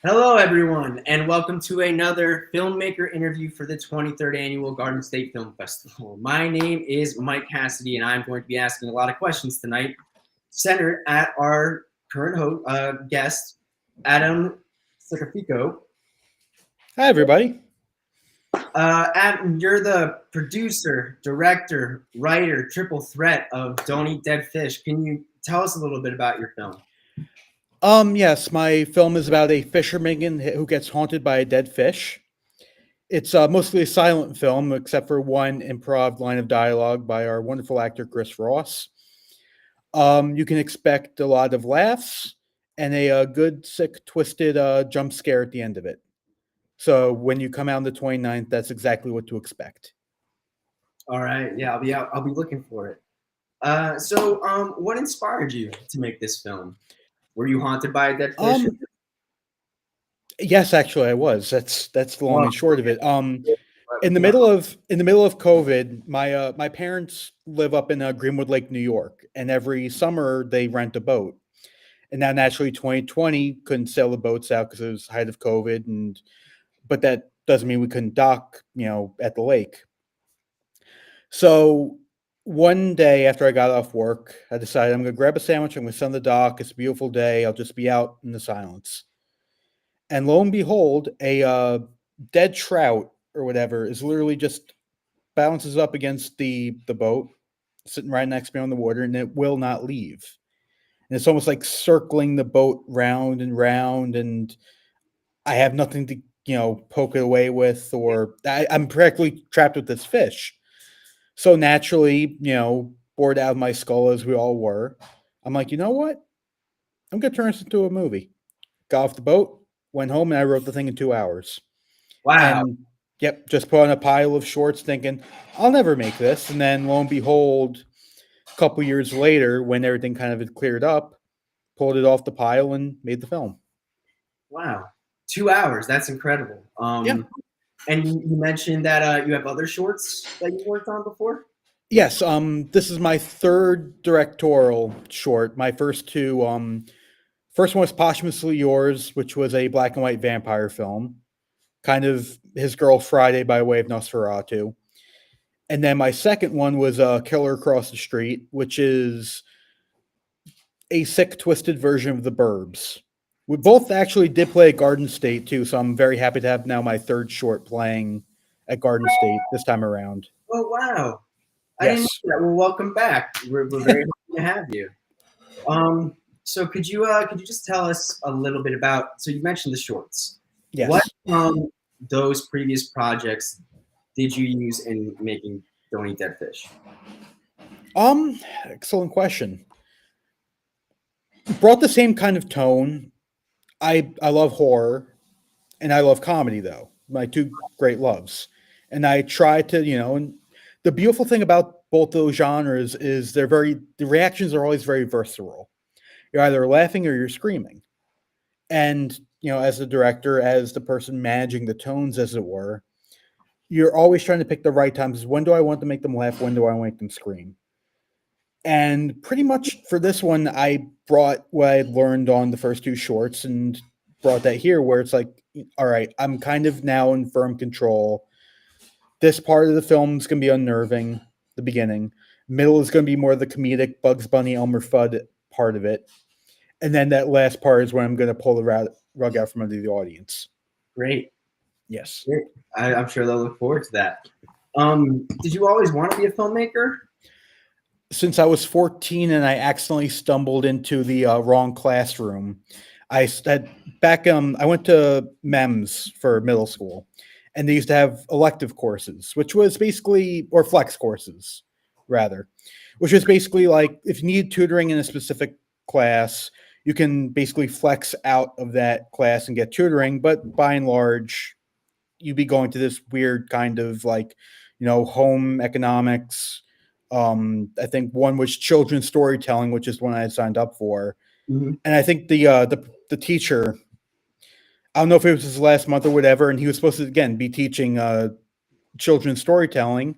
Hello, everyone, and welcome to another filmmaker interview for the 23rd Annual Garden State Film Festival. My name is Mike Cassidy, and I'm going to be asking a lot of questions tonight, centered at our current guest, Adam Saccafico. Hi, everybody. Adam, you're the producer, director, writer, triple threat of Don't Eat Dead Fish. Can you tell us a little bit about your film? Yes, my film is about a fisherman who gets haunted by a dead fish. It's mostly a silent film, except for one improv line of dialogue by our wonderful actor Chris Ross. You can expect a lot of laughs and a good, sick, twisted jump scare at the end of it. So when you come out on the 29th, that's exactly what to expect. All right, yeah, I'll be out. I'll be looking for it. What inspired you to make this film? Were you haunted by a dead fish? Um, yes, actually, I was. That's the long Oh, and short of it. In the yeah. middle of COVID, my parents live up in Greenwood Lake, New York, and every summer they rent a boat. And now, naturally, 2020 couldn't sail the boats out because it was the height of COVID, and but that doesn't mean we couldn't dock, at the lake. So one day after I got off work, I decided I'm going to grab a sandwich. I'm going to sit on the dock. It's a beautiful day. I'll just be out in the silence. And lo and behold, a dead trout or whatever is literally just bounces up against the boat, sitting right next to me on the water, and it will not leave. And it's almost like circling the boat round and round, and I have nothing to poke it away with, or I'm practically trapped with this fish. So naturally, bored out of my skull as we all were, I'm like, you know what? I'm gonna turn this into a movie. Got off the boat, went home, and I wrote the thing in 2 hours. Wow. And yep, just put on a pile of shorts thinking, I'll never make this. And then lo and behold, a couple years later, when everything kind of had cleared up, pulled it off the pile and made the film. Wow. 2 hours. That's incredible. Yeah. And you mentioned that you have other shorts that you worked on before? Yes, this is my third directorial short. My first two, first one was Posthumously Yours, which was a black and white vampire film, kind of His Girl Friday by way of Nosferatu. And then my second one was Killer Across the Street, which is a sick, twisted version of The Burbs. We both actually did play at Garden State too, so I'm very happy to have now my third short playing at Garden State this time around. Oh, wow. I didn't Yes. know that. Well, welcome back. We're very happy to have you. So could you just tell us a little bit about, so you mentioned the shorts. What Yes. those previous projects did you use in making Don't Eat Dead Fish? Excellent question. Brought the same kind of tone. I love horror and I love comedy though. My two great loves. And I try to, and the beautiful thing about both those genres is the reactions are always very visceral. You're either laughing or you're screaming. And, as the director, as the person managing the tones as it were, you're always trying to pick the right times. When do I want to make them laugh? When do I want to make them scream? And pretty much for this one, I brought what I learned on the first two shorts and brought that here, where it's like, all right, I'm kind of now in firm control. This part of the film is going to be unnerving, the beginning. Middle is going to be more the comedic Bugs Bunny, Elmer Fudd part of it. And then that last part is when I'm going to pull the rug out from under the audience. Great. Yes. Great. I'm sure they'll look forward to that. Did you always want to be a filmmaker? Since I was 14 and I accidentally stumbled into the wrong classroom, I had back. I went to MEMS for middle school, and they used to have elective courses, which was basically, or flex courses, rather, which was basically like if you need tutoring in a specific class, you can basically flex out of that class and get tutoring. But by and large, you'd be going to this weird kind of like, home economics. I think one was children's storytelling, which is one I had signed up for. Mhm. And I think the teacher, I don't know if it was his last month or whatever, and he was supposed to again be teaching children's storytelling.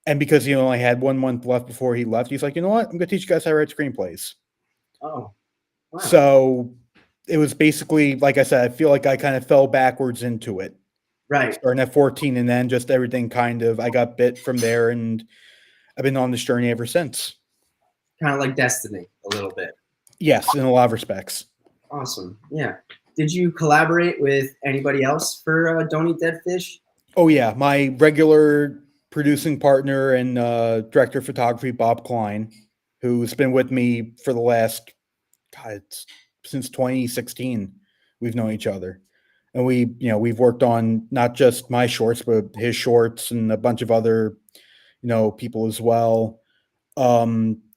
And because he only had 1 month left before he left, he's like, you know what? I'm going to teach you guys how to write screenplays. Oh, wow. So it was basically, like I said, I feel like I kind of fell backwards into it, Right. starting at 14, and then just everything kind of, I got bit from there, and I've been on this journey ever since. Kind of like destiny a little bit. Yes, in a lot of respects. Awesome. Yeah. Did you collaborate with anybody else for Don't Eat Dead Fish? Oh yeah, my regular producing partner and director of photography, Bob Klein, who's been with me for the last, God, it's since 2016. We've known each other, and we've worked on not just my shorts, but his shorts and a bunch of other, people as well.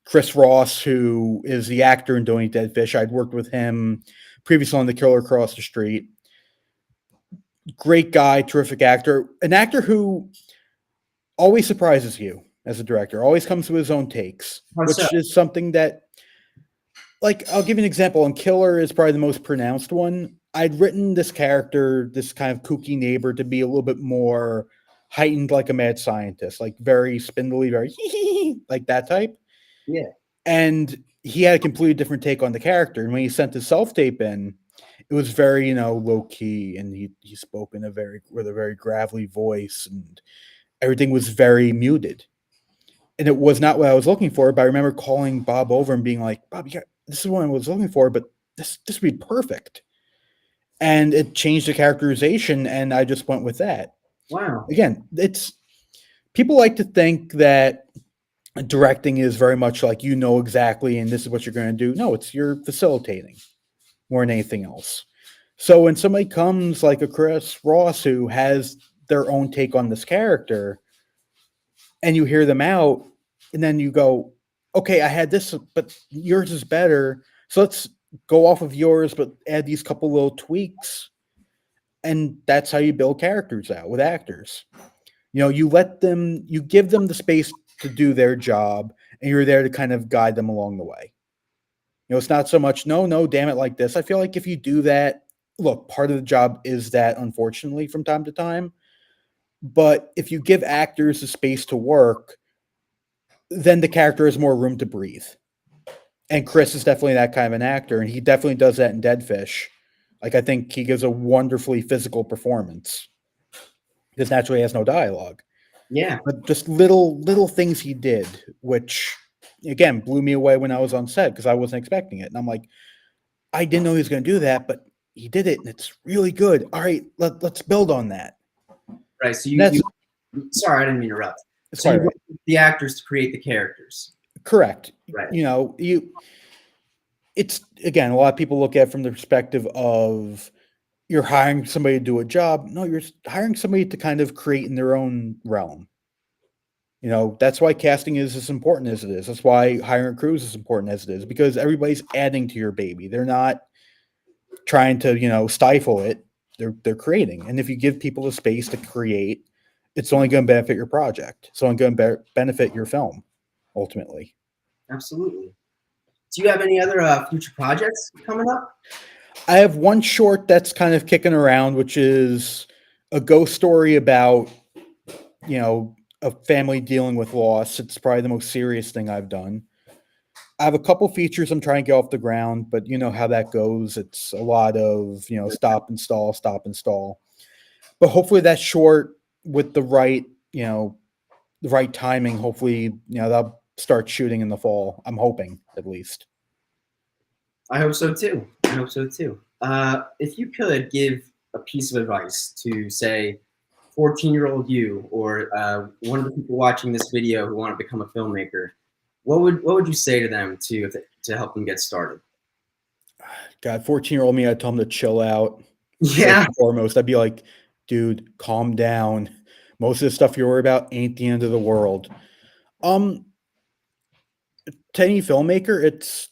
Chris Ross, who is the actor in Don't Eat Dead Fish, I'd worked with him previously on The Killer Across the Street. Great guy, terrific actor, an actor who always surprises you as a director, always comes with his own takes, How so? which is something that, like, I'll give you an example, and Killer is probably the most pronounced one. I'd written this character, this kind of kooky neighbor, to be a little bit more heightened, like a mad scientist, like very spindly, very like that type. Yeah. And he had a completely different take on the character. And when he sent his self tape in, it was very, low key, and he spoke in with a very gravelly voice, and everything was very muted. And it was not what I was looking for. But I remember calling Bob over and being like, Bob, this is what I was looking for, but this would be perfect. And it changed the characterization, and I just went with that. Wow. Again, it's people like to think that directing is very much like, exactly, and this is what you're going to do. No, it's you're facilitating more than anything else. So when somebody comes like a Chris Ross who has their own take on this character, and you hear them out, and then you go, okay, I had this, but yours is better. So let's go off of yours, but add these couple little tweaks. And that's how you build characters out with actors. You give them the space to do their job, and you're there to kind of guide them along the way. It's not so much, no, damn it, like this. I feel like if you do that, look, part of the job is that, unfortunately, from time to time. But if you give actors the space to work, then the character has more room to breathe. And Chris is definitely that kind of an actor, and he definitely does that in Dead Fish. Like, I think he gives a wonderfully physical performance because naturally he has no dialogue. Yeah. But just little things he did, which again blew me away when I was on set because I wasn't expecting it. And I'm like, I didn't know he was going to do that, but he did it, and it's really good. All right, let's build on that. Right. So That's sorry, I didn't mean to interrupt. it's So quite you right. work with the actors to create the characters. Correct. Right. It's again, a lot of people look at it from the perspective of you're hiring somebody to do a job. No, you're hiring somebody to kind of create in their own realm. That's why casting is as important as it is. That's why hiring crews is important as it is, because everybody's adding to your baby. They're not trying to, stifle it. They're creating. And if you give people the space to create, it's only going to benefit your project. It's only going to benefit your film, ultimately. Absolutely. Do you have any other future projects coming up? I have one short that's kind of kicking around, which is a ghost story about, a family dealing with loss. It's probably the most serious thing I've done. I have a couple features I'm trying to get off the ground, but you know how that goes. It's a lot of, stop and stall, stop and stall. But hopefully that short with the right timing, hopefully, they'll start shooting in the fall. I'm hoping, at least. I hope so too. I hope so too. If you could give a piece of advice to, say, 14-year-old you, or one of the people watching this video who want to become a filmmaker, what would you say to them to help them get started? God, 14-year-old me, I'd tell him to chill out. Yeah. First and foremost, I'd be like, dude, calm down. Most of the stuff you worry about ain't the end of the world. To any filmmaker, it's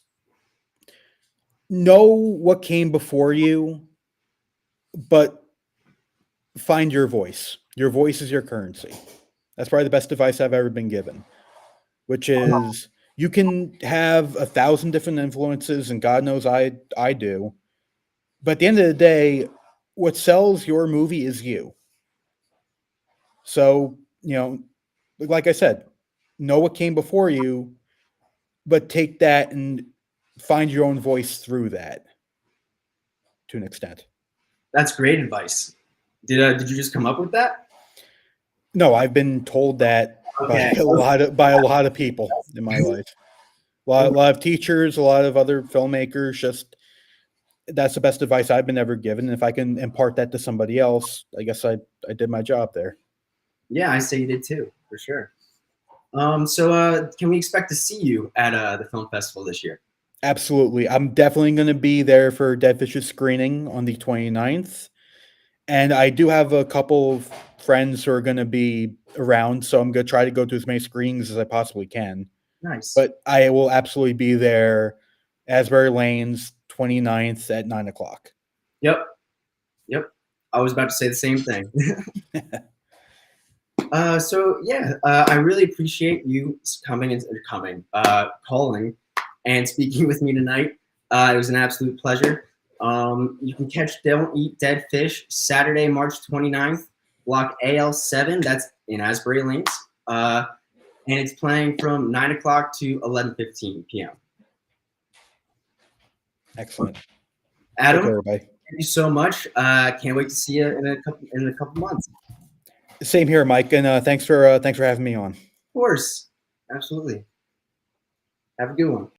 know what came before you, but find your voice. Your voice is your currency. That's probably the best advice I've ever been given, which is you can have 1,000 different influences, and God knows I do. But at the end of the day, what sells your movie is you. So, like I said, know what came before you, but take that and find your own voice through that. to an extent. That's great advice. Did you just come up with that? No, I've been told that Okay. by a lot of people in my life. A lot of teachers, a lot of other filmmakers. Just that's the best advice I've been ever given. And if I can impart that to somebody else, I guess I did my job there. Yeah, I say you did too, for sure. So can we expect to see you at the film festival this year? Absolutely. I'm definitely going to be there for Dead Fish's screening on the 29th. And I do have a couple of friends who are going to be around, so I'm going to try to go to as many screenings as I possibly can. Nice. But I will absolutely be there, Asbury Lanes, 29th at 9 o'clock. Yep. I was about to say the same thing. So yeah, I really appreciate you calling and speaking with me tonight. It was an absolute pleasure. You can catch Don't Eat Dead Fish Saturday, March 29th, block AL7. That's in Asbury Lanes. And it's playing from 9 o'clock to 11:15 p.m. Excellent. Adam, Okay, everybody. thank you so much. Can't wait to see you in a couple months. Same here, Mike, and thanks for having me on. Of course, absolutely. Have a good one.